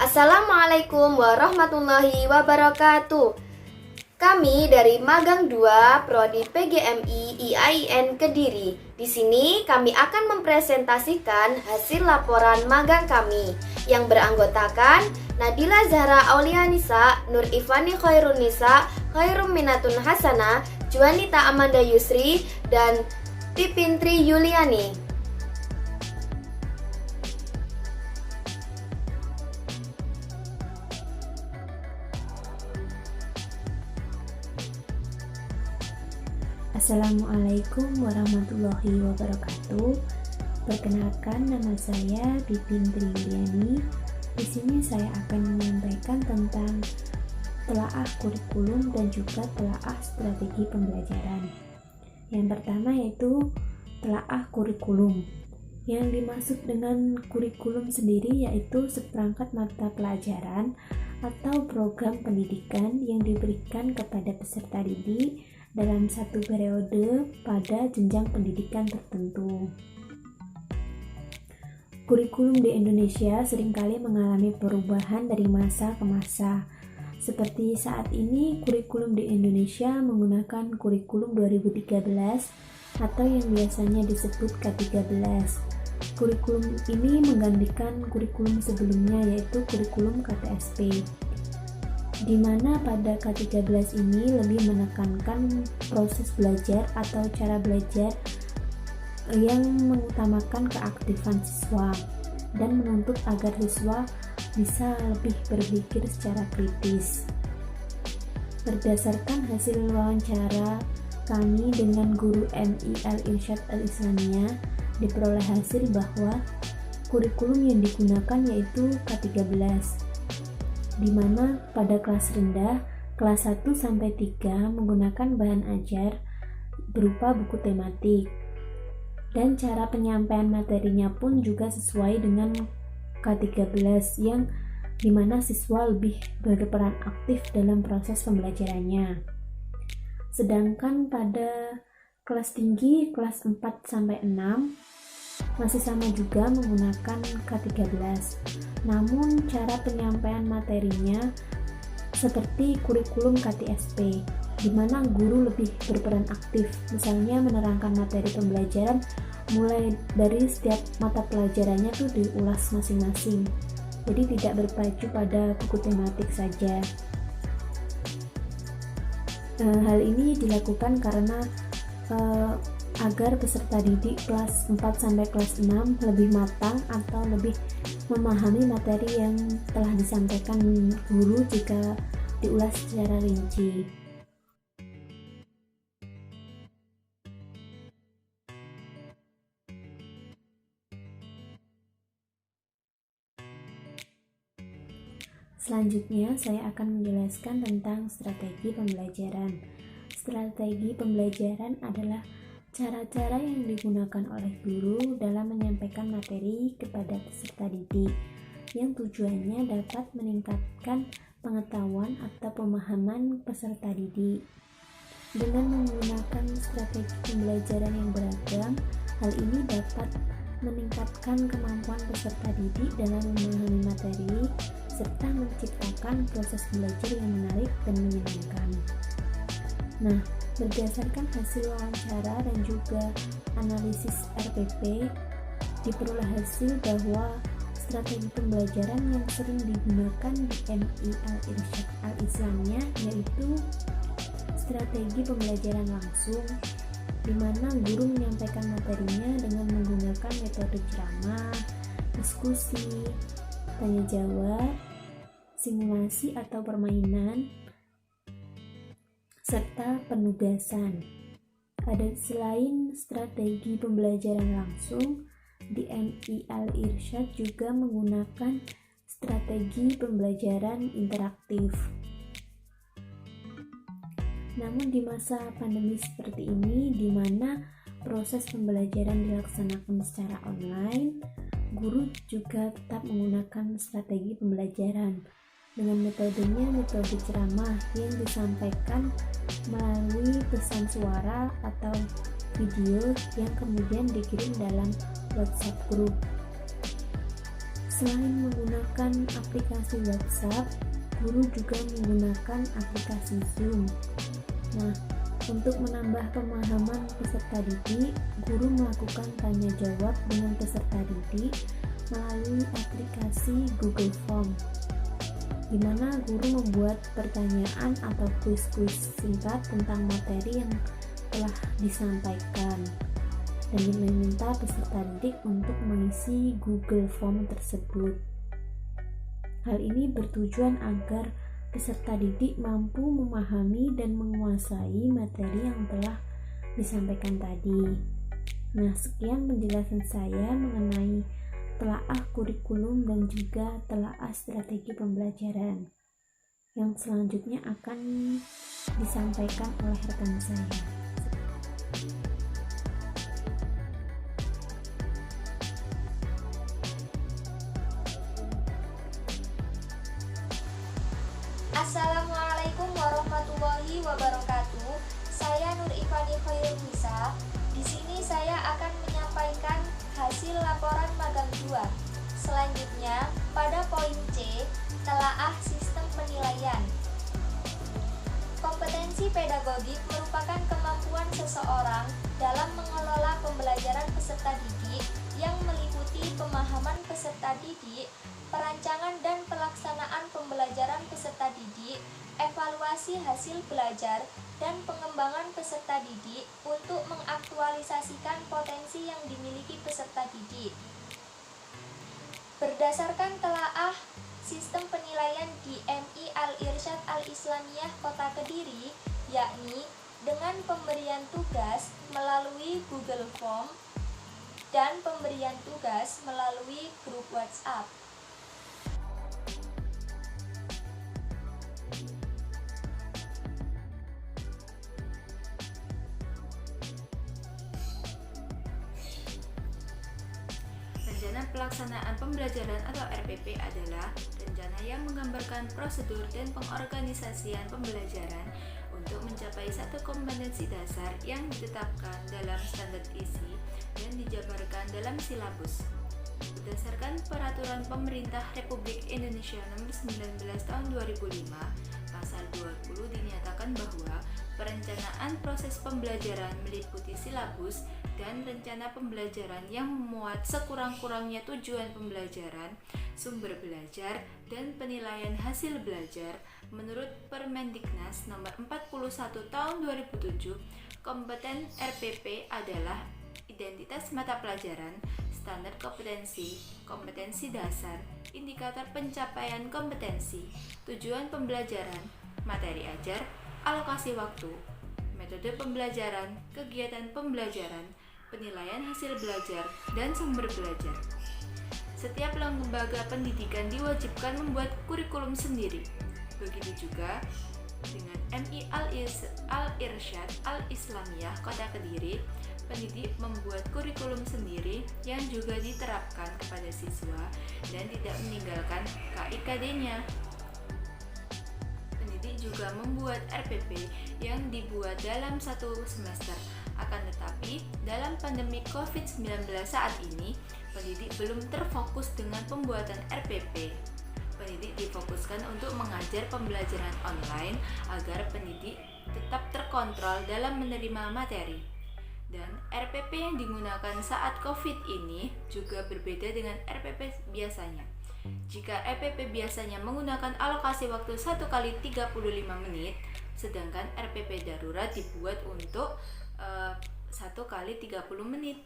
Assalamualaikum warahmatullahi wabarakatuh. Kami dari Magang 2 Prodi PGMI IAIN Kediri. Di sini kami akan mempresentasikan hasil laporan magang kami yang beranggotakan Nabila Zahra Aulianisa, Nur Ifani Khairunisa, Khairum Minatun Hasana, Juanita Amanda Yusri, dan Pipintri Yuliani. Assalamualaikum warahmatullahi wabarakatuh. Perkenalkan, nama saya Pipintri Yuliani. Di sini saya akan menyampaikan tentang telaah kurikulum dan juga telaah strategi pembelajaran. Yang pertama yaitu telaah kurikulum. Yang dimaksud dengan kurikulum sendiri yaitu seperangkat mata pelajaran atau program pendidikan yang diberikan kepada peserta didik dalam satu periode pada jenjang pendidikan tertentu. Kurikulum di Indonesia seringkali mengalami perubahan dari masa ke masa. Seperti saat ini, kurikulum di Indonesia menggunakan kurikulum 2013 atau yang biasanya disebut K13. Kurikulum ini menggantikan kurikulum sebelumnya yaitu kurikulum KTSP, di mana pada K13 ini lebih menekankan proses belajar atau cara belajar yang mengutamakan keaktifan siswa dan menuntut agar siswa bisa lebih berpikir secara kritis. Berdasarkan hasil wawancara kami dengan guru MI Al-Irsyad Al-Islamiyah, diperoleh hasil bahwa kurikulum yang digunakan yaitu K13, di mana pada kelas rendah, kelas 1 sampai 3 menggunakan bahan ajar berupa buku tematik. Dan cara penyampaian materinya pun juga sesuai dengan K13 yang dimana siswa lebih berperan aktif dalam proses pembelajarannya. Sedangkan pada kelas tinggi, kelas 4 sampai 6 masih sama juga menggunakan K13. Namun cara penyampaian materinya seperti kurikulum KTSP, di mana guru lebih berperan aktif, misalnya menerangkan materi pembelajaran mulai dari setiap mata pelajarannya tuh diulas masing-masing. Jadi tidak berpacu pada buku tematik saja. Hal ini dilakukan karena agar peserta didik kelas 4 sampai kelas 6 lebih matang atau lebih memahami materi yang telah disampaikan guru jika diulas secara rinci. Selanjutnya, saya akan menjelaskan tentang strategi pembelajaran. Strategi pembelajaran adalah cara-cara yang digunakan oleh guru dalam menyampaikan materi kepada peserta didik, yang tujuannya dapat meningkatkan pengetahuan atau pemahaman peserta didik. Dengan menggunakan strategi pembelajaran yang beragam, hal ini dapat meningkatkan kemampuan peserta didik dalam memahami materi, serta menciptakan proses belajar yang menarik dan menyenangkan. Nah, berdasarkan hasil wawancara dan juga analisis RPP, diperoleh hasil bahwa strategi pembelajaran yang sering digunakan di MI Al-Irsyad Al-Islamiyah yaitu strategi pembelajaran langsung, di mana guru menyampaikan materinya dengan menggunakan metode ceramah, diskusi, tanya jawab, simulasi atau permainan, serta penugasan. Selain strategi pembelajaran langsung, di MI Al-Irsyad juga menggunakan strategi pembelajaran interaktif. Namun di masa pandemi seperti ini, di mana proses pembelajaran dilaksanakan secara online, guru juga tetap menggunakan strategi pembelajaran dengan metodenya metode ceramah yang disampaikan melalui pesan suara atau video yang kemudian dikirim dalam WhatsApp group. Selain menggunakan aplikasi WhatsApp, guru juga menggunakan aplikasi Zoom. Nah, untuk menambah pemahaman peserta didik, guru melakukan tanya jawab dengan peserta didik melalui aplikasi Google Form, di mana guru membuat pertanyaan atau kuis-kuis singkat tentang materi yang telah disampaikan dan diminta peserta didik untuk mengisi Google Form tersebut. Hal ini bertujuan agar peserta didik mampu memahami dan menguasai materi yang telah disampaikan tadi. Nah, sekian penjelasan saya mengenai telaah kurikulum dan juga telaah strategi pembelajaran. Yang selanjutnya akan disampaikan oleh rekan saya. Assalamualaikum warahmatullahi wabarakatuh. Saya Nur Ifani Khairul Nisa. Di sini saya akan menyampaikan hasil laporan magang 2. Selanjutnya, pada poin C, telaah sistem penilaian. Kompetensi pedagogik merupakan kemampuan seseorang dalam mengelola pembelajaran peserta didik yang meliputi pemahaman peserta didik, perancangan dan pelaksanaan pembelajaran peserta didik, evaluasi hasil belajar, dan pengembangan peserta didik untuk mengaktualisasikan potensi yang dimiliki peserta didik. Berdasarkan telaah sistem penilaian di MI Al-Irsyad Al-Islamiyah Kota Kediri, yakni dengan pemberian tugas melalui Google Form dan pemberian tugas melalui grup WhatsApp. Rencana pelaksanaan pembelajaran atau RPP adalah rencana yang menggambarkan prosedur dan pengorganisasian pembelajaran untuk mencapai satu kompetensi dasar yang ditetapkan dalam standar isi dan dijabarkan dalam silabus. Berdasarkan Peraturan Pemerintah Republik Indonesia Nomor 19 Tahun 2005, Pasal 20 dinyatakan bahwa perencanaan proses pembelajaran meliputi silabus dan rencana pembelajaran yang memuat sekurang-kurangnya tujuan pembelajaran, sumber belajar, dan penilaian hasil belajar. Menurut Permendiknas Nomor 41 Tahun 2007, kompeten RPP adalah identitas mata pelajaran, standar kompetensi, kompetensi dasar, indikator pencapaian kompetensi, tujuan pembelajaran, materi ajar, alokasi waktu, metode pembelajaran, kegiatan pembelajaran, penilaian hasil belajar, dan sumber belajar. Setiap lembaga pendidikan diwajibkan membuat kurikulum sendiri. Begitu juga dengan MI Al-Irsyad Al-Islamiyah Kota Kediri, pendidik membuat kurikulum sendiri yang juga diterapkan kepada siswa dan tidak meninggalkan KIKD-nya. Pendidik juga membuat RPP yang dibuat dalam satu semester. Akan tetapi, dalam pandemi COVID-19 saat ini, pendidik belum terfokus dengan pembuatan RPP. Pendidik difokuskan untuk mengajar pembelajaran online agar pendidik tetap terkontrol dalam menerima materi. Dan RPP yang digunakan saat COVID ini juga berbeda dengan RPP biasanya. Jika RPP biasanya menggunakan alokasi waktu 1 kali 35 menit, sedangkan RPP darurat dibuat untuk 1 kali 30 menit.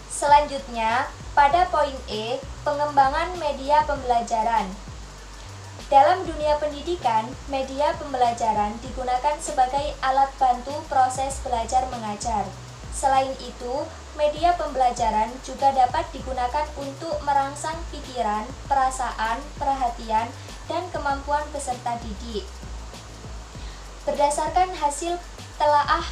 Selanjutnya, pada poin E, pengembangan media pembelajaran. Dalam dunia pendidikan, media pembelajaran digunakan sebagai alat bantu proses belajar mengajar. Selain itu, media pembelajaran juga dapat digunakan untuk merangsang pikiran, perasaan, perhatian, dan kemampuan peserta didik. Berdasarkan hasil telaah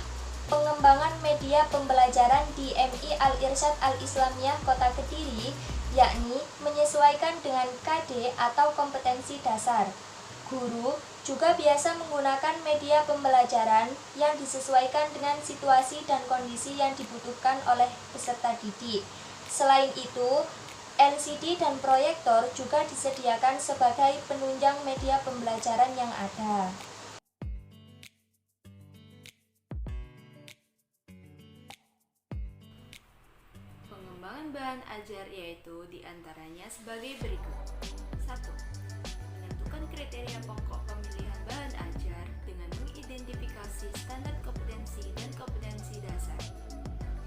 pengembangan media pembelajaran di MI Al-Irsyad Al-Islamiyah Kota Kediri, yakni menyesuaikan dengan KD atau kompetensi dasar. Guru juga biasa menggunakan media pembelajaran yang disesuaikan dengan situasi dan kondisi yang dibutuhkan oleh peserta didik. Selain itu, LCD dan proyektor juga disediakan sebagai penunjang media pembelajaran yang ada. Pengembangan bahan ajar yaitu diantaranya sebagai berikut. 1. Menentukan kriteria pokok pemilihan bahan ajar dengan mengidentifikasi standar kompetensi dan kompetensi dasar.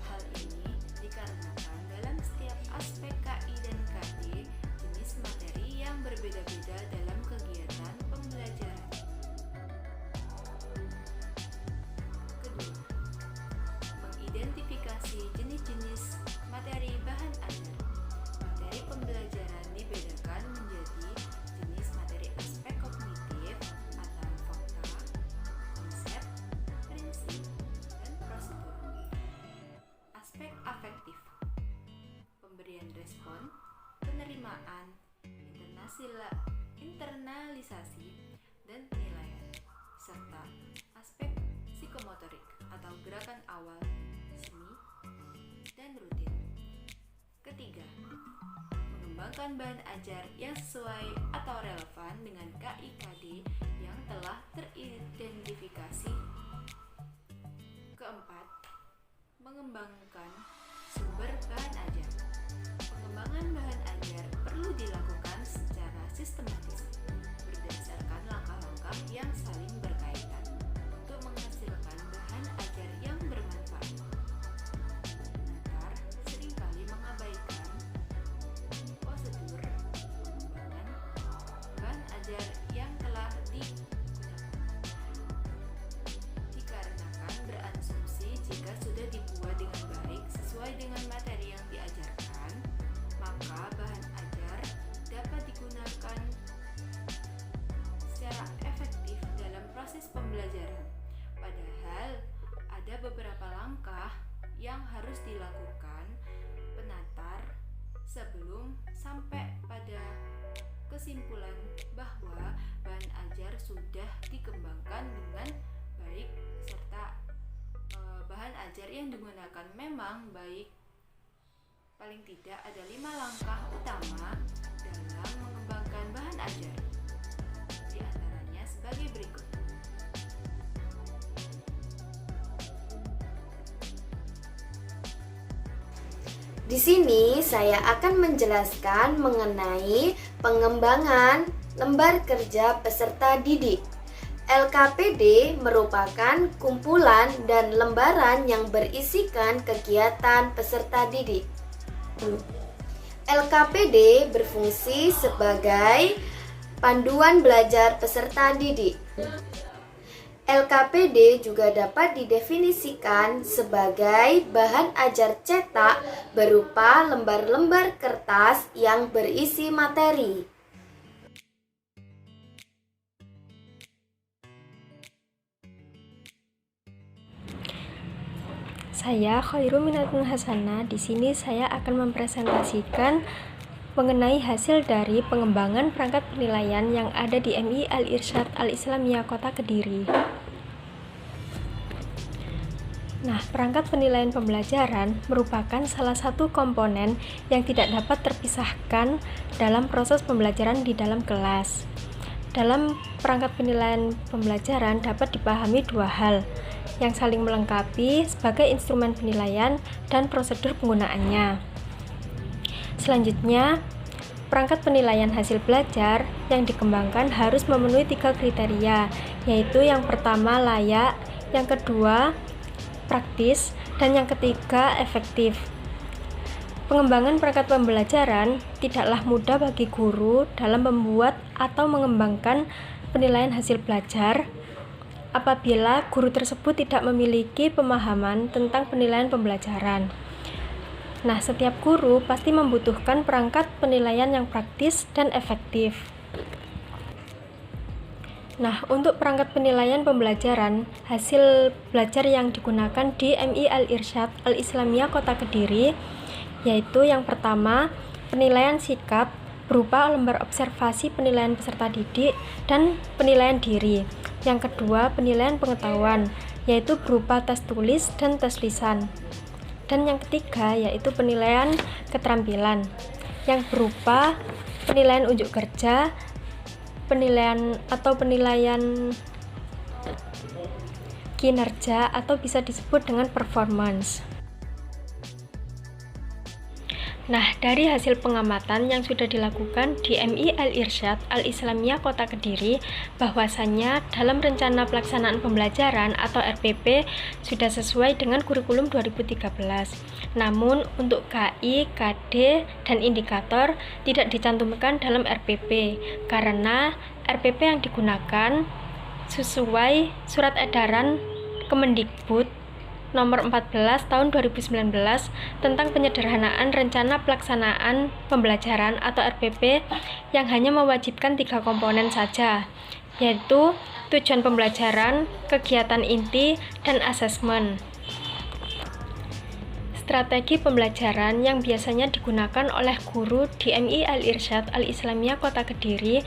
Hal ini dikarenakan dalam setiap aspek KI dan KD, jenis materi yang berbeda-beda dalam kegiatan pembelajaran. Kedua, mengidentifikasi jenis-jenis materi bahan ajar. Materi pembelajaran dibedakan menjadi jenis materi aspek kognitif atau fakta, konsep, prinsip, dan prosedur. Aspek afektif, pemberian respon, penerimaan, internalisasi, dan penilaian, serta aspek psikomotorik atau gerakan awal, semi, dan rutin. Ketiga, mengembangkan bahan ajar yang sesuai atau relevan dengan KIKD yang telah teridentifikasi. Keempat, mengembangkan sumber bahan ajar. Pengembangan bahan ajar perlu dilakukan secara sistematis berdasarkan langkah-langkah yang saling berkaitan untuk menghasilkan bahan ajar yang bermanfaat. Pengantar seringkali mengabaikan prosedur pengembangan bahan ajar yang telah digunakan dikarenakan berasumsi jika sudah dibuat dengan baik sesuai dengan materi yang diajarkan, maka bahan ajar dapat digunakan secara efektif dalam proses pembelajaran. Padahal ada beberapa langkah yang harus dilakukan penatar sebelum sampai pada kesimpulan bahwa bahan ajar sudah dikembangkan dengan baik serta bahan ajar yang digunakan memang baik. Paling tidak ada 5 langkah utama dalam mengembangkan bahan ajar. Di antaranya sebagai berikut. Di sini saya akan menjelaskan mengenai pengembangan lembar kerja peserta didik. LKPD merupakan kumpulan dan lembaran yang berisikan kegiatan peserta didik. LKPD berfungsi sebagai panduan belajar peserta didik. LKPD juga dapat didefinisikan sebagai bahan ajar cetak berupa lembar-lembar kertas yang berisi materi. Saya Khairul Minatun Hasanah. Di sini saya akan mempresentasikan mengenai hasil dari pengembangan perangkat penilaian yang ada di MI Al-Irsyad Al-Islamiyah Kota Kediri. Nah, perangkat penilaian pembelajaran merupakan salah satu komponen yang tidak dapat terpisahkan dalam proses pembelajaran di dalam kelas. Dalam perangkat penilaian pembelajaran dapat dipahami dua hal yang saling melengkapi sebagai instrumen penilaian dan prosedur penggunaannya. Selanjutnya, perangkat penilaian hasil belajar yang dikembangkan harus memenuhi 3 kriteria, yaitu yang pertama layak, yang kedua praktis, dan yang ketiga efektif. Pengembangan perangkat pembelajaran tidaklah mudah bagi guru dalam membuat atau mengembangkan penilaian hasil belajar apabila guru tersebut tidak memiliki pemahaman tentang penilaian pembelajaran. Nah, setiap guru pasti membutuhkan perangkat penilaian yang praktis dan efektif. Nah, untuk perangkat penilaian pembelajaran, hasil belajar yang digunakan di MI Al-Irsyad Al-Islamiyah Kota Kediri, yaitu yang pertama, penilaian sikap berupa lembar observasi penilaian peserta didik dan penilaian diri. Yang kedua, penilaian pengetahuan, yaitu berupa tes tulis dan tes lisan. Dan yang ketiga, yaitu penilaian keterampilan, yang berupa penilaian unjuk kerja, penilaian kinerja atau bisa disebut dengan performance. Nah, dari hasil pengamatan yang sudah dilakukan di MI Al-Irsyad Al-Islamiyah Kota Kediri, bahwasannya dalam rencana pelaksanaan pembelajaran atau RPP sudah sesuai dengan kurikulum 2013. Namun, untuk KI, KD, dan indikator tidak dicantumkan dalam RPP, karena RPP yang digunakan sesuai Surat Edaran Kemendikbud Nomor 14 Tahun 2019 tentang penyederhanaan rencana pelaksanaan pembelajaran atau RPP yang hanya mewajibkan 3 komponen saja, yaitu tujuan pembelajaran, kegiatan inti, dan asesmen. Strategi pembelajaran yang biasanya digunakan oleh guru di MI Al-Irsyad Al-Islamiyah Kota Kediri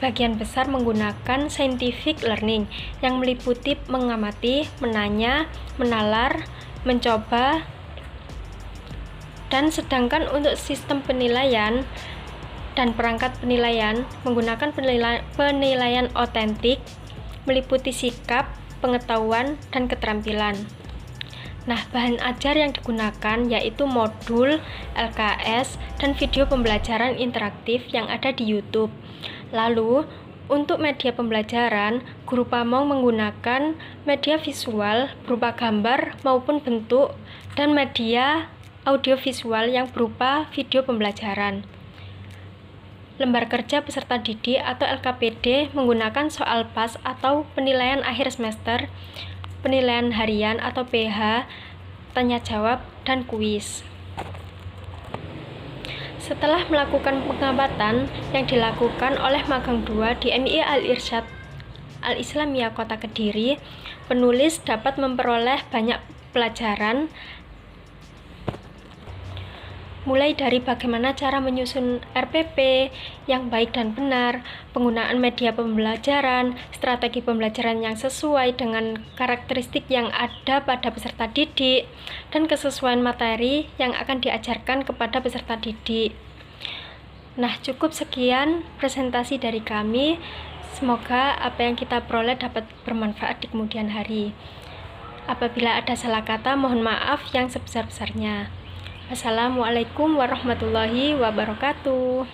sebagian besar menggunakan scientific learning yang meliputi mengamati, menanya, menalar, mencoba, dan sedangkan untuk sistem penilaian dan perangkat penilaian menggunakan penilaian otentik, meliputi sikap, pengetahuan, dan keterampilan. Nah, bahan ajar yang digunakan yaitu modul, LKS, dan video pembelajaran interaktif yang ada di YouTube. Lalu, untuk media pembelajaran, guru pamong menggunakan media visual berupa gambar maupun bentuk dan media audiovisual yang berupa video pembelajaran. Lembar kerja peserta didik atau LKPD menggunakan soal pas atau penilaian akhir semester, penilaian harian atau PH, tanya jawab, dan kuis. Setelah melakukan pengamatan yang dilakukan oleh magang 2 di MI Al-Irsyad Al-Islamiyah Kota Kediri, penulis dapat memperoleh banyak pelajaran mulai dari bagaimana cara menyusun RPP yang baik dan benar, penggunaan media pembelajaran, strategi pembelajaran yang sesuai dengan karakteristik yang ada pada peserta didik, dan kesesuaian materi yang akan diajarkan kepada peserta didik. Nah, cukup sekian presentasi dari kami. Semoga apa yang kita peroleh dapat bermanfaat di kemudian hari. Apabila ada salah kata, mohon maaf yang sebesar-besarnya. Assalamualaikum warahmatullahi wabarakatuh.